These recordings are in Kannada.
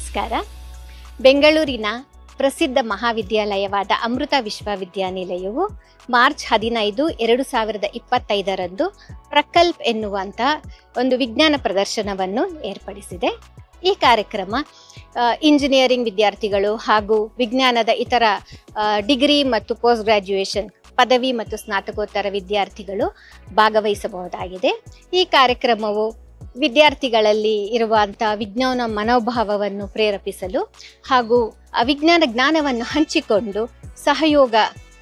ನಮಸ್ಕಾರ. ಬೆಂಗಳೂರಿನ ಪ್ರಸಿದ್ಧ ಮಹಾವಿದ್ಯಾಲಯವಾದ ಅಮೃತ ವಿಶ್ವವಿದ್ಯಾನಿಲಯವು ಮಾರ್ಚ್ 15, 2025 ಪ್ರಕಲ್ಪ್ ಎನ್ನುವಂಥ ಒಂದು ವಿಜ್ಞಾನ ಪ್ರದರ್ಶನವನ್ನು ಏರ್ಪಡಿಸಿದೆ. ಈ ಕಾರ್ಯಕ್ರಮ ಇಂಜಿನಿಯರಿಂಗ್ ವಿದ್ಯಾರ್ಥಿಗಳು ಹಾಗೂ ವಿಜ್ಞಾನದ ಇತರ ಡಿಗ್ರಿ ಮತ್ತು ಪೋಸ್ಟ್ ಗ್ರಾಜ್ಯುಯೇಷನ್ ಪದವಿ ಮತ್ತು ಸ್ನಾತಕೋತ್ತರ ವಿದ್ಯಾರ್ಥಿಗಳು ಭಾಗವಹಿಸಬಹುದಾಗಿದೆ. ಈ ಕಾರ್ಯಕ್ರಮವು ವಿದ್ಯಾರ್ಥಿಗಳಲ್ಲಿ ಇರುವಂತಹ ವಿಜ್ಞಾನ ಮನೋಭಾವವನ್ನು ಪ್ರೇರೇಪಿಸಲು ಹಾಗೂ ವಿಜ್ಞಾನ ಜ್ಞಾನವನ್ನು ಹಂಚಿಕೊಂಡು ಸಹಯೋಗ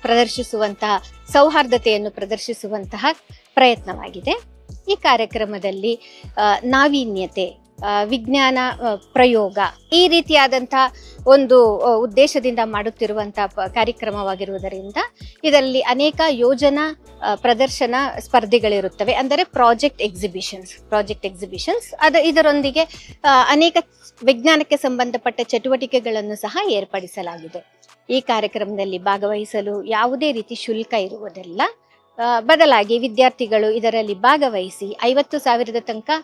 ಪ್ರದರ್ಶಿಸುವಂತಹ ಸೌಹಾರ್ದತೆಯನ್ನು ಪ್ರದರ್ಶಿಸುವಂತಹ ಪ್ರಯತ್ನವಾಗಿದೆ. ಈ ಕಾರ್ಯಕ್ರಮದಲ್ಲಿ ನಾವೀನ್ಯತೆ, ವಿಜ್ಞಾನ ಪ್ರಯೋಗ ಈ ರೀತಿಯಾದಂತಹ ಒಂದು ಉದ್ದೇಶದಿಂದ ಮಾಡುತ್ತಿರುವಂತಹ ಕಾರ್ಯಕ್ರಮವಾಗಿರುವುದರಿಂದ ಇದರಲ್ಲಿ ಅನೇಕ ಯೋಜನಾ ಪ್ರದರ್ಶನ ಸ್ಪರ್ಧೆಗಳಿರುತ್ತವೆ. ಅಂದರೆ ಪ್ರಾಜೆಕ್ಟ್ ಎಕ್ಸಿಬಿಷನ್ಸ್ ಇದರೊಂದಿಗೆ ಅನೇಕ ವಿಜ್ಞಾನಕ್ಕೆ ಸಂಬಂಧಪಟ್ಟ ಚಟುವಟಿಕೆಗಳನ್ನು ಸಹ ಏರ್ಪಡಿಸಲಾಗಿದೆ. ಈ ಕಾರ್ಯಕ್ರಮದಲ್ಲಿ ಭಾಗವಹಿಸಲು ಯಾವುದೇ ರೀತಿ ಶುಲ್ಕ ಇರುವುದಿಲ್ಲ. ಬದಲಾಗಿ ವಿದ್ಯಾರ್ಥಿಗಳು ಇದರಲ್ಲಿ ಭಾಗವಹಿಸಿ 50,000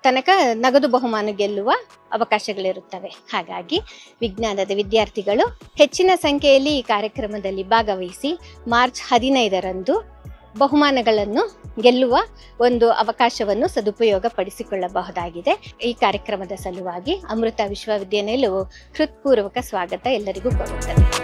ತನಕ ನಗದು ಬಹುಮಾನ ಗೆಲ್ಲುವ ಅವಕಾಶಗಳಿರುತ್ತವೆ. ಹಾಗಾಗಿ ವಿಜ್ಞಾನದ ವಿದ್ಯಾರ್ಥಿಗಳು ಹೆಚ್ಚಿನ ಸಂಖ್ಯೆಯಲ್ಲಿ ಈ ಕಾರ್ಯಕ್ರಮದಲ್ಲಿ ಭಾಗವಹಿಸಿ ಮಾರ್ಚ್ 15 ಬಹುಮಾನಗಳನ್ನು ಗೆಲ್ಲುವ ಒಂದು ಅವಕಾಶವನ್ನು ಸದುಪಯೋಗ ಪಡಿಸಿಕೊಳ್ಳಬಹುದಾಗಿದೆ. ಈ ಕಾರ್ಯಕ್ರಮದ ಸಲುವಾಗಿ ಅಮೃತ ವಿಶ್ವವಿದ್ಯಾನಿಲಯವು ಹೃತ್ಪೂರ್ವಕ ಸ್ವಾಗತ ಎಲ್ಲರಿಗೂ ಕೊಡುತ್ತದೆ.